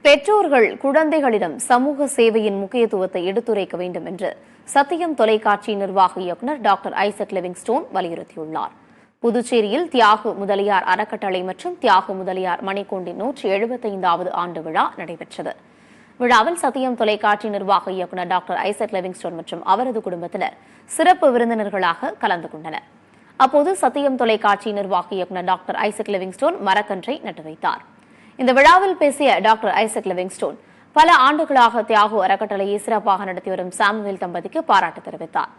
பெற்றோர்கள் குழந்தைகளிடம் சமூக சேவையின் முக்கியத்துவத்தை எடுத்துரைக்க வேண்டும் என்று சத்தியம் தொலைக்காட்சி நிர்வாக இயக்குநர் டாக்டர் ஐசக் லிவிங்ஸ்டோன் வலியுறுத்தியுள்ளார். புதுச்சேரியில் தியாகு முதலியார் அறக்கட்டளை மற்றும் தியாகு முதலியார் மணிக்கூண்டின் 175வது ஆண்டு விழா நடைபெற்றது. விழாவில் சத்தியம் தொலைக்காட்சி நிர்வாக இயக்குநர் டாக்டர் ஐசக் லிவிங்ஸ்டோன் மற்றும் அவரது குடும்பத்தினர் சிறப்பு விருந்தினர்களாக கலந்து கொண்டனர். அப்போது சத்தியம் தொலைக்காட்சி நிர்வாக இயக்குநர் டாக்டர் ஐசக் லிவிங்ஸ்டோன் மரக்கன்றை நட்டு வைத்தார். இந்த விழாவில் பேசிய டாக்டர் ஐசக் லிவிங்ஸ்டோன் பல ஆண்டுகளாக தியாகு அறக்கட்டளையை சிறப்பாக நடத்தி வரும் சாமுவேல் தம்பதிக்கு பாராட்டு தெரிவித்தார்.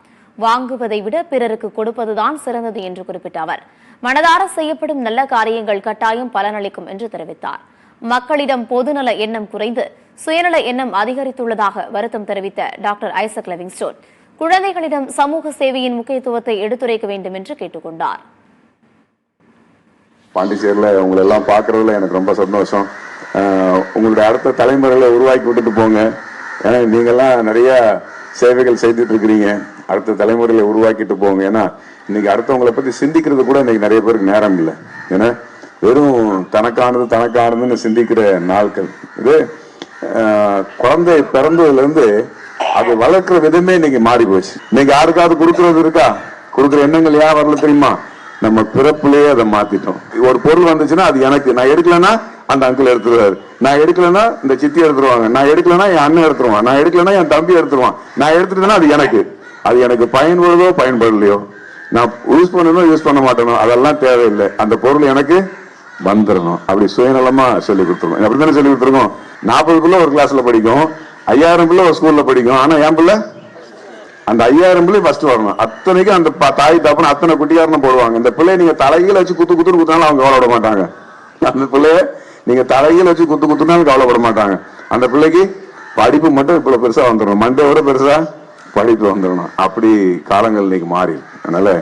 வாங்குவதை விட பிறருக்கு கொடுப்பதுதான் சிறந்தது என்று குறிப்பிட்ட அவர் மனதார செய்யப்படும் நல்ல காரியங்கள் கட்டாயம் பலனளிக்கும் என்று தெரிவித்தார். மக்களிடம் பொதுநல எண்ணம் குறைந்து சுயநல எண்ணம் அதிகரித்துள்ளதாக வருத்தம் தெரிவித்த டாக்டர் ஐசக் லிவிங்ஸ்டோன் குழந்தைகளிடம் சமூக சேவையின் முக்கியத்துவத்தை எடுத்துரைக்க வேண்டும் என்று கேட்டுக் கொண்டார். பாண்டிச்சேரியில் உங்களை எல்லாம் பார்க்கறதுல எனக்கு ரொம்ப சந்தோஷம். உங்களுடைய அடுத்த தலைமுறைகளை உருவாக்கி விட்டுட்டு போங்க. ஏன்னா நீங்கள்லாம் நிறைய சேவைகள் செய்துட்டு இருக்கிறீங்க. அடுத்த தலைமுறைகளை உருவாக்கிட்டு போங்க. ஏன்னா இன்னைக்கு அடுத்தவங்களை பத்தி சிந்திக்கிறது கூட இன்னைக்கு நிறைய பேருக்கு நேரம் இல்லை. ஏன்னா வெறும் தனக்கானதுன்னு சிந்திக்கிற நாட்கள் இது. குழந்தை பிறந்ததுல இருந்து அது வளர்க்கிற விதமே இன்னைக்கு மாறி போச்சு. இன்னைக்கு யாருக்காவது கொடுக்கறது இருக்கா? கொடுக்குற எண்ணங்கள் ஏன் வரல தெரியுமா? நம்ம பிறப்புலயே அதை மாத்திட்டோம். ஒரு பொருள் வந்துச்சுன்னா அது எனக்கு, நான் எடுக்கலன்னா அந்த அங்கிள் எடுத்துருவாரு, நான் எடுக்கலன்னா இந்த சித்தி எடுத்துருவாங்க, நான் எடுக்கலன்னா என் அண்ணன் எடுத்துருவான், நான் எடுக்கலன்னா என் தம்பி எடுத்துருவான், நான் எடுத்துட்டேன்னா அது எனக்கு பயன்படுதோ பயன்படலையோ, நான் யூஸ் பண்ணணும் யூஸ் பண்ண மாட்டேனோ அதெல்லாம் தேவையில்லை, அந்த பொருள் எனக்கு வந்துடணும். அப்படி சுயநலமா சொல்லி கொடுத்துருவோம். அப்படித்தானே சொல்லி கொடுத்துருக்கோம். 40 பிள்ளை ஒரு கிளாஸ்ல படிக்கும், 5000 பிள்ளை ஒரு ஸ்கூல்ல படிக்கும். ஆனா என் பிள்ளை அந்த 5000 பிள்ளை ஃபர்ஸ்ட் வரணும். அத்தனைக்கும் அந்த தாய் தப்புன்னு அத்தனை குட்டியாரணும் போடுவாங்க. இந்த பிள்ளைய நீங்க தலைகீழ வச்சு குத்துனாலும் அவங்க கவலைப்பட மாட்டாங்க. அந்த பிள்ளைய நீங்க தலைகீழ வச்சு குத்துனாலும் கவலைப்பட மாட்டாங்க. அந்த பிள்ளைக்கு படிப்பு மட்டும் இவ்வளவு பெருசா வந்துடணும், மண்டையோட பெருசா படிப்பு வந்துடணும். அப்படி காலங்கள் இன்னைக்கு மாறி. அதனால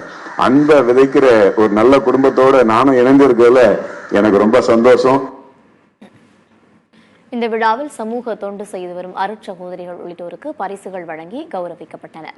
அந்த விதைக்கிற ஒரு நல்ல குடும்பத்தோட நானும் இணைந்து இருக்கிறதுல எனக்கு ரொம்ப சந்தோஷம். இந்த விழாவில் சமூக தொண்டு செய்து வரும் அருட்சகோதரிகள் உள்ளிட்டோருக்கு பரிசுகள் வழங்கி கௌரவிக்கப்பட்டனர்.